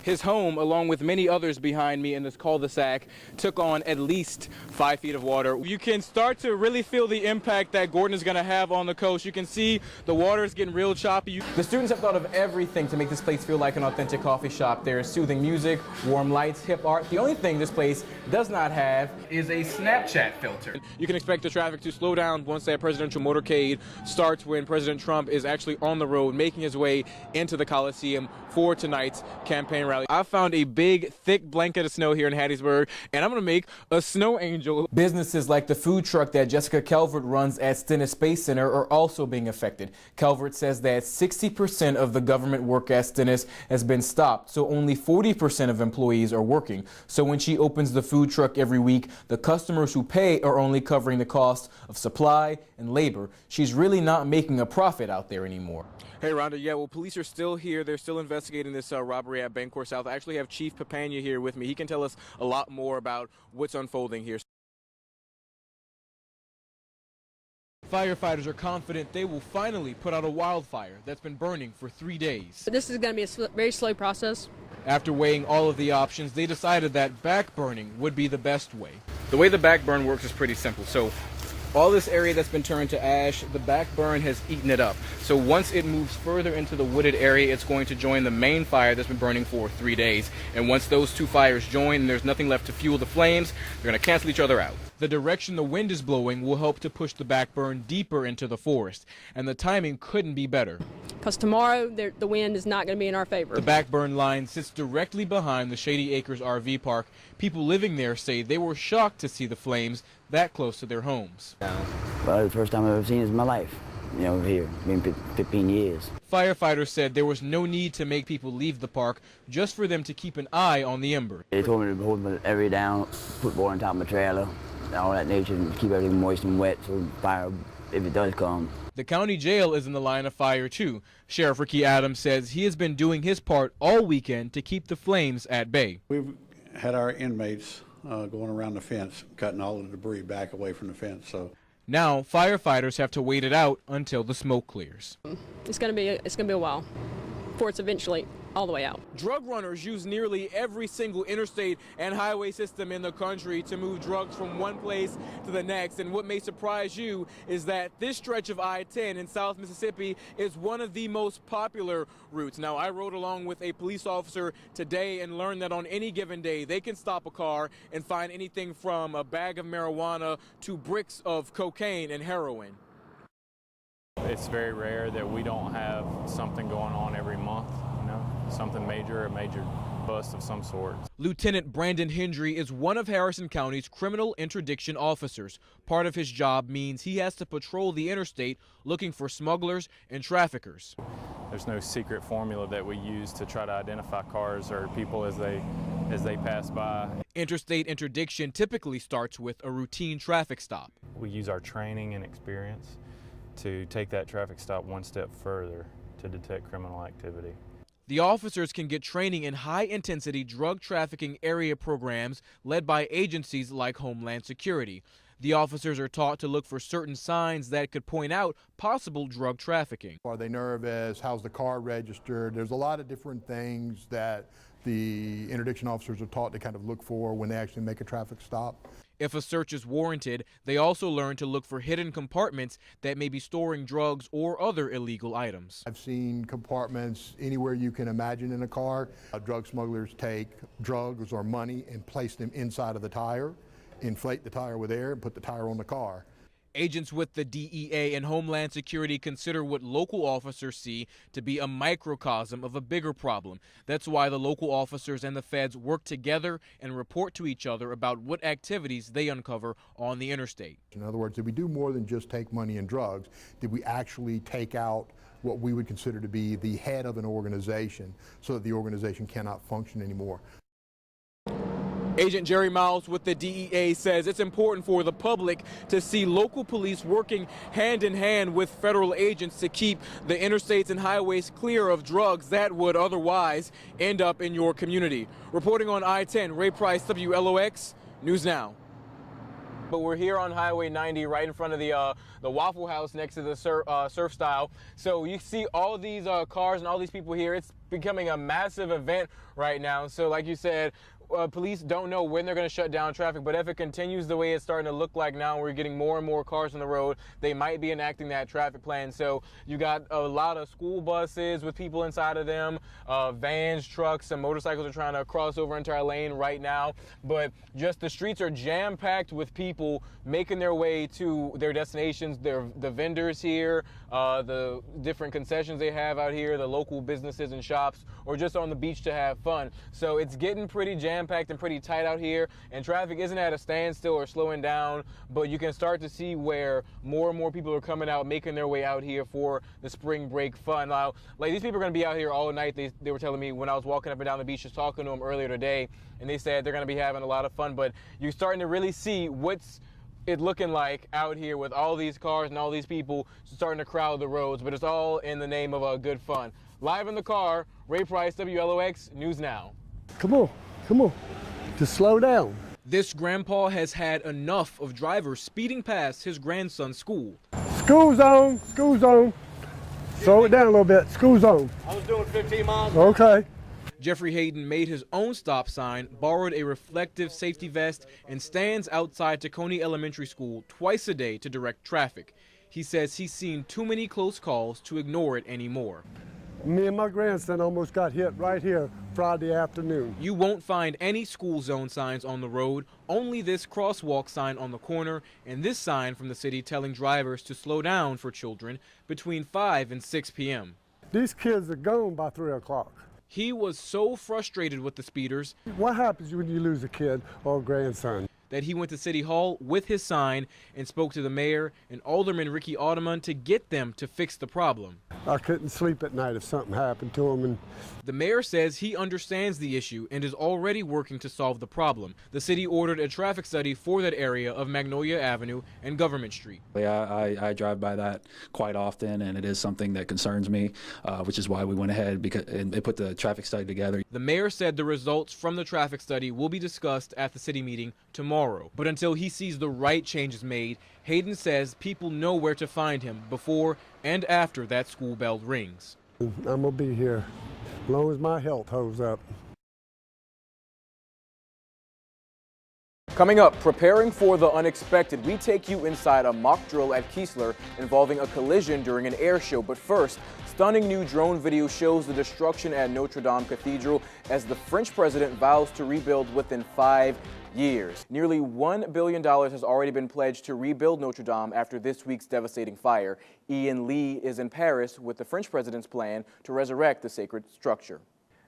His home, along with many others behind me in this cul-de-sac, took on at least 5 feet of water. You can start to really feel the impact that Gordon is going to have on the coast. You can see the water is getting real choppy. The students have thought of everything to make this place feel like an authentic coffee shop. There's soothing music, warm lights, hip art. The only thing this place does not have is a Snapchat filter. You can expect the traffic to slow down once that presidential motorcade starts, when President Trump is actually on the road making his way into the Coliseum for tonight's campaign rally. I found a big, thick blanket of snow here in Hattiesburg, and I'm going to make a snow angel. Businesses like the food truck that Jessica Calvert runs at Stennis Space Center are also being affected. Calvert says that 60% of the government work at Stennis has been stopped, so only 40% of employees are working. So when she opens the food truck every week, the customers who pay are only covering the cost of supply and labor. She's really not making a profit out there anymore. Hey, Rhonda, yeah, well, police are still here. They're still investigating this robbery at Bancorp South. I actually have Chief Papania here with me. He can tell us a lot more about what's unfolding here. Firefighters are confident they will finally put out a wildfire that's been burning for 3 days. This is going to be a very slow process. After weighing all of the options, they decided that back burning would be the best way. The way the back burn works is pretty simple. So all this area that's been turned to ash, the back burn has eaten it up. So once it moves further into the wooded area, it's going to join the main fire that's been burning for 3 days. And once those two fires join and there's nothing left to fuel the flames, they're going to cancel each other out. The direction the wind is blowing will help to push the back burn deeper into the forest. And the timing couldn't be better. Because tomorrow the wind is not going to be in our favor. The back burn line sits directly behind the Shady Acres RV park. People living there say they were shocked to see the flames that close to their homes. Well, the first time I've ever seen it in my life, you know, here, been 15 years. Firefighters said there was no need to make people leave the park, just for them to keep an eye on the ember. They told me to hold my area down, put water on top of my trailer, all that nature, and keep everything moist and wet so fire, if it does come. The county jail is in the line of fire too. Sheriff Ricky Adams says he has been doing his part all weekend to keep the flames at bay. We've had our inmates going around the fence, cutting all the debris back away from the fence. So now firefighters have to wait it out until the smoke clears. It's going to be a while before it's eventually all the way out. Drug runners use nearly every single interstate and highway system in the country to move drugs from one place to the next. And what may surprise you is that this stretch of I-10 in South Mississippi is one of the most popular routes. Now, I rode along with a police officer today and learned that on any given day, they can stop a car and find anything from a bag of marijuana to bricks of cocaine and heroin. It's very rare that we don't have something going on every month, you know, something major, a major bust of some sort. Lieutenant Brandon Hendry is one of Harrison County's criminal interdiction officers. Part of his job means he has to patrol the interstate looking for smugglers and traffickers. There's no secret formula that we use to try to identify cars or people as they pass by. Interstate interdiction typically starts with a routine traffic stop. We use our training and experience to take that traffic stop one step further to detect criminal activity. The officers can get training in high-intensity drug trafficking area programs led by agencies like Homeland Security. The officers are taught to look for certain signs that could point out possible drug trafficking. Are they nervous? How's the car registered? There's a lot of different things that the interdiction officers are taught to kind of look for when they actually make a traffic stop. If a search is warranted, they also learn to look for hidden compartments that may be storing drugs or other illegal items. I've seen compartments anywhere you can imagine in a car. Drug smugglers take drugs or money and place them inside of the tire, inflate the tire with air, and put the tire on the car. Agents with the DEA and Homeland Security consider what local officers see to be a microcosm of a bigger problem. That's why the local officers and the feds work together and report to each other about what activities they uncover on the interstate. In other words, did we do more than just take money and drugs? Did we actually take out what we would consider to be the head of an organization so that the organization cannot function anymore? Agent Jerry Miles with the DEA says it's important for the public to see local police working hand in hand with federal agents to keep the interstates and highways clear of drugs that would otherwise end up in your community. Reporting on I-10, Ray Price, WLOX, News Now. But we're here on Highway 90 right in front of the Waffle House next to the Surf Style. So you see all these cars and all these people here. It's becoming a massive event right now. So like you said, police don't know when they're going to shut down traffic, but if it continues the way it's starting to look like now, we're getting more and more cars on the road, they might be enacting that traffic plan. So you got a lot of school buses with people inside of them, vans, trucks, and motorcycles are trying to cross over into our lane right now. But just the streets are jam-packed with people making their way to their destinations. The vendors here, the different concessions they have out here, the local businesses and shops, or just on the beach to have fun. So it's getting pretty jam-packed and pretty tight out here, and traffic isn't at a standstill or slowing down, but you can start to see where more and more people are coming out, making their way out here for the spring break fun. Now, like, these people are going to be out here all night. They were telling me when I was walking up and down the beach just talking to them earlier today, and they said they're going to be having a lot of fun, but you're starting to really see what's it looking like out here with all these cars and all these people starting to crowd the roads, but it's all in the name of good fun. Live in the car, Ray Price, WLOX News Now. Come on, just slow down. This grandpa has had enough of drivers speeding past his grandson's school. School zone, slow it down a little bit, school zone. I was doing 15 miles. Okay. Jeffrey Hayden made his own stop sign, borrowed a reflective safety vest, and stands outside Tacony Elementary School twice a day to direct traffic. He says he's seen too many close calls to ignore it anymore. Me and my grandson almost got hit right here Friday afternoon. You won't find any school zone signs on the road, only this crosswalk sign on the corner and this sign from the city telling drivers to slow down for children between 5 and 6 p.m. These kids are gone by 3 o'clock. He was so frustrated with the speeders What happens when you lose a kid or a grandson? that he went to City Hall with his sign and spoke to the mayor and Alderman Ricky Alderman to get them to fix the problem. I couldn't sleep at night if something happened to him. And the mayor says he understands the issue and is already working to solve the problem. The city ordered a traffic study for that area of Magnolia Avenue and Government Street. I drive by that quite often, and it is something that concerns me, which is why we went ahead and put the traffic study together. The mayor said the results from the traffic study will be discussed at the city meeting tomorrow. But until he sees the right changes made, Hayden says people know where to find him before and after that school bell rings. I'm going to be here as long as my health holds up. Coming up, preparing for the unexpected, we take you inside a mock drill at Keesler involving a collision during an air show. But first, stunning new drone video shows the destruction at Notre Dame Cathedral as the French president vows to rebuild within 5 years. Nearly $1 billion has already been pledged to rebuild Notre Dame after this week's devastating fire. Ian Lee is in Paris with the French president's plan to resurrect the sacred structure.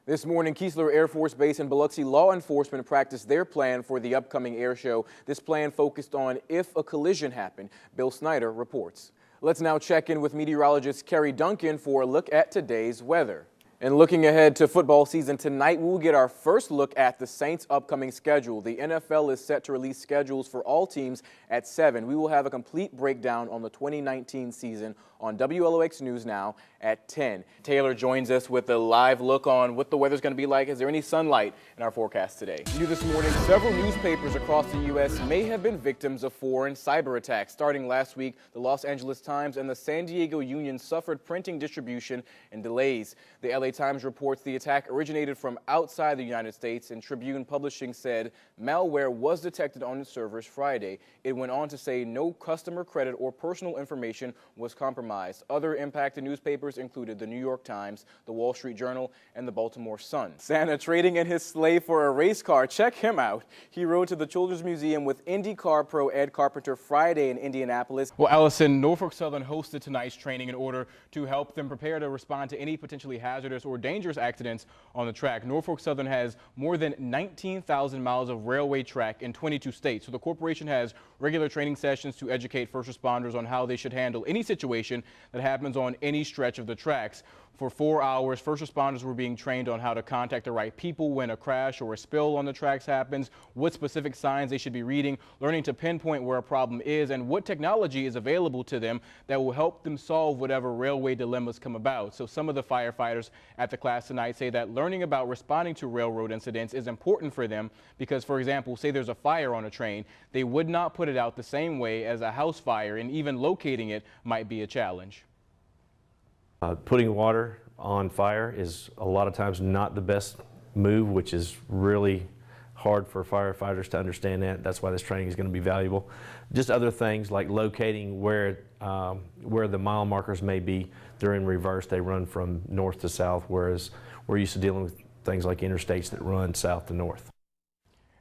This morning, Keesler Air Force Base and Biloxi law enforcement practiced their plan for the upcoming air show. This plan focused on if a collision happened. Bill Snyder reports. Let's now check in with meteorologist Kerry Duncan for a look at today's weather. And looking ahead to football season tonight, we'll get our first look at the Saints' upcoming schedule. The NFL is set to release schedules for all teams at 7. We will have a complete breakdown on the 2019 season on WLOX News Now at 10. Taylor joins us with a live look on what the weather's going to be like. Is there any sunlight in our forecast today? New this morning, several newspapers across the U.S. may have been victims of foreign cyber attacks. Starting last week, the Los Angeles Times and the San Diego Union suffered printing, distribution, and delays. The LA Times reports the attack originated from outside the United States, and Tribune Publishing said malware was detected on its servers Friday. It went on to say no customer credit or personal information was compromised. Other impacted newspapers included the New York Times, the Wall Street Journal, and the Baltimore Sun. Santa trading in his sleigh for a race car. Check him out. He rode to the Children's Museum with IndyCar pro Ed Carpenter Friday in Indianapolis. Well, Allison, Norfolk Southern hosted tonight's training in order to help them prepare to respond to any potentially hazardous or dangerous accidents on the track. Norfolk Southern has more than 19,000 miles of railway track in 22 states. So the corporation has regular training sessions to educate first responders on how they should handle any situation that happens on any stretch of the tracks. For 4 hours, first responders were being trained on how to contact the right people when a crash or a spill on the tracks happens, what specific signs they should be reading, learning to pinpoint where a problem is, and what technology is available to them that will help them solve whatever railway dilemmas come about. So some of the firefighters at the class tonight say that learning about responding to railroad incidents is important for them because, for example, say there's a fire on a train, they would not put it out the same way as a house fire, and even locating it might be a challenge. Putting water on fire is a lot of times not the best move, which is really hard for firefighters to understand that. That's why this training is going to be valuable. Just other things like locating where the mile markers may be. They're in reverse. They run from north to south, whereas we're used to dealing with things like interstates that run south to north.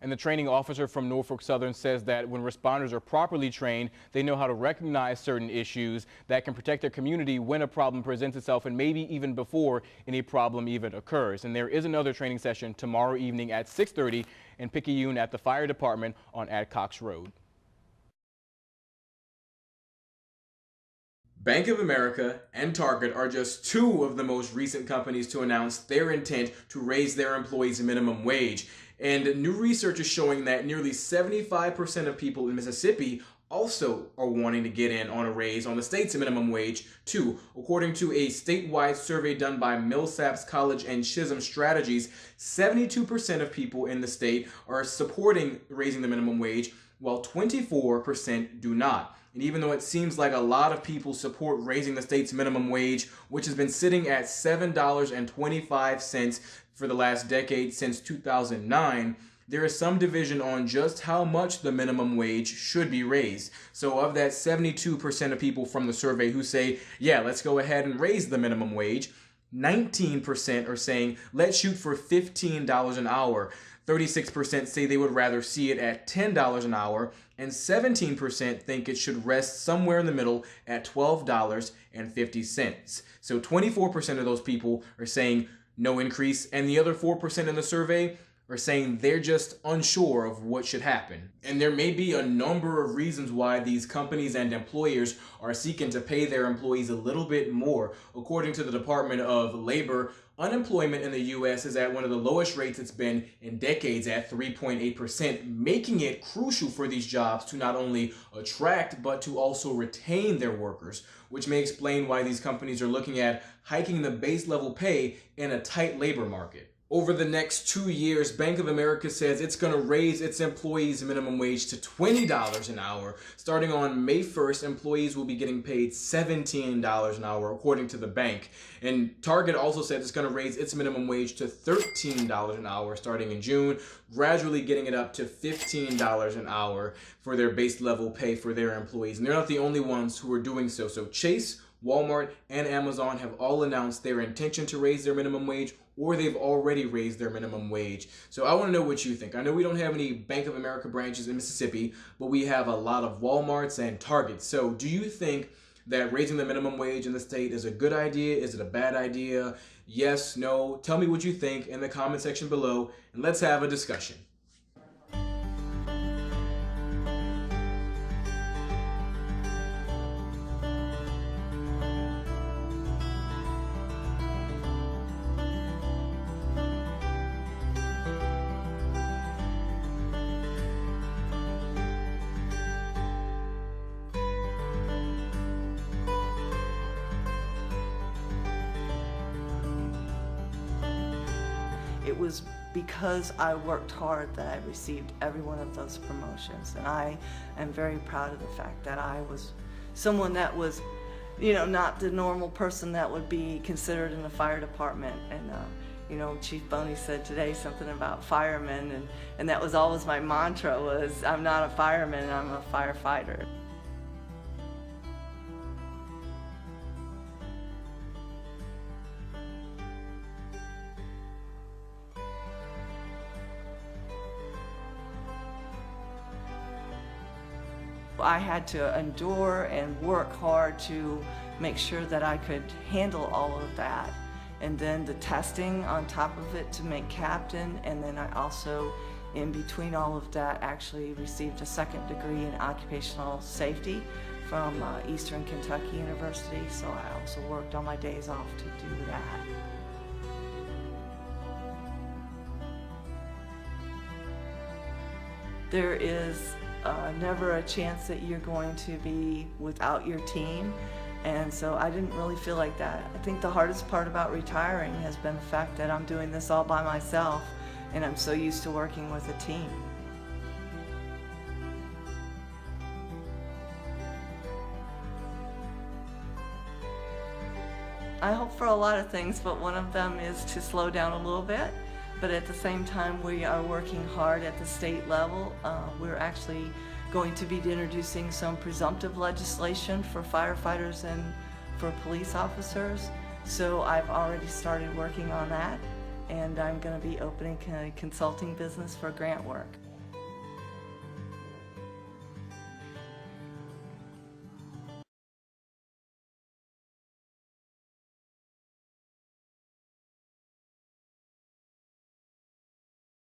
And the training officer from Norfolk Southern says that when responders are properly trained, they know how to recognize certain issues that can protect their community when a problem presents itself and maybe even before any problem even occurs. And there is another training session tomorrow evening at 6:30 in Picayune at the fire department on Adcox Road. Bank of America and Target are just two of the most recent companies to announce their intent to raise their employees' minimum wage. And new research is showing that nearly 75% of people in Mississippi also are wanting to get in on a raise on the state's minimum wage too. According to a statewide survey done by Millsaps College and Chisholm Strategies, 72% of people in the state are supporting raising the minimum wage, while 24% do not. And even though it seems like a lot of people support raising the state's minimum wage, which has been sitting at $7.25 for the last decade since 2009, there is some division on just how much the minimum wage should be raised. So of that 72% of people from the survey who say, yeah, let's go ahead and raise the minimum wage, 19% are saying, let's shoot for $15 an hour. 36% say they would rather see it at $10 an hour, and 17% think it should rest somewhere in the middle at $12.50. So 24% of those people are saying no increase, and the other 4% in the survey are saying they're just unsure of what should happen. And there may be a number of reasons why these companies and employers are seeking to pay their employees a little bit more. According to the Department of Labor, unemployment in the U.S. is at one of the lowest rates it's been in decades at 3.8%, making it crucial for these jobs to not only attract but to also retain their workers, which may explain why these companies are looking at hiking the base level pay in a tight labor market. Over the next 2 years, Bank of America says it's going to raise its employees' minimum wage to $20 an hour. Starting on May 1st, employees will be getting paid $17 an hour, according to the bank. And Target also said it's going to raise its minimum wage to $13 an hour starting in June, gradually getting it up to $15 an hour for their base level pay for their employees. And they're not the only ones who are doing so. So Chase, Walmart, and Amazon have all announced their intention to raise their minimum wage, or they've already raised their minimum wage. So I want to know what you think. I know we don't have any Bank of America branches in Mississippi, but we have a lot of Walmarts and Targets. So do you think that raising the minimum wage in the state is a good idea? Is it a bad idea? Yes, no? Tell me what you think in the comment section below, and let's have a discussion. It was because I worked hard that I received every one of those promotions, and I am very proud of the fact that I was someone that was, not the normal person that would be considered in the fire department. And Chief Boney said today something about firemen, and that was always my mantra, was I'm not a fireman, I'm a firefighter. I had to endure and work hard to make sure that I could handle all of that. And then the testing on top of it to make captain, and then I also, in between all of that, actually received a second degree in occupational safety from Eastern Kentucky University, so I also worked on my days off to do that. There is never a chance that you're going to be without your team, and so I didn't really feel like that. I think the hardest part about retiring has been the fact that I'm doing this all by myself, and I'm so used to working with a team. I hope for a lot of things, but one of them is to slow down a little bit. But at the same time, we are working hard at the state level. We're actually going to be introducing some presumptive legislation for firefighters and for police officers. So I've already started working on that, and I'm going to be opening a consulting business for grant work.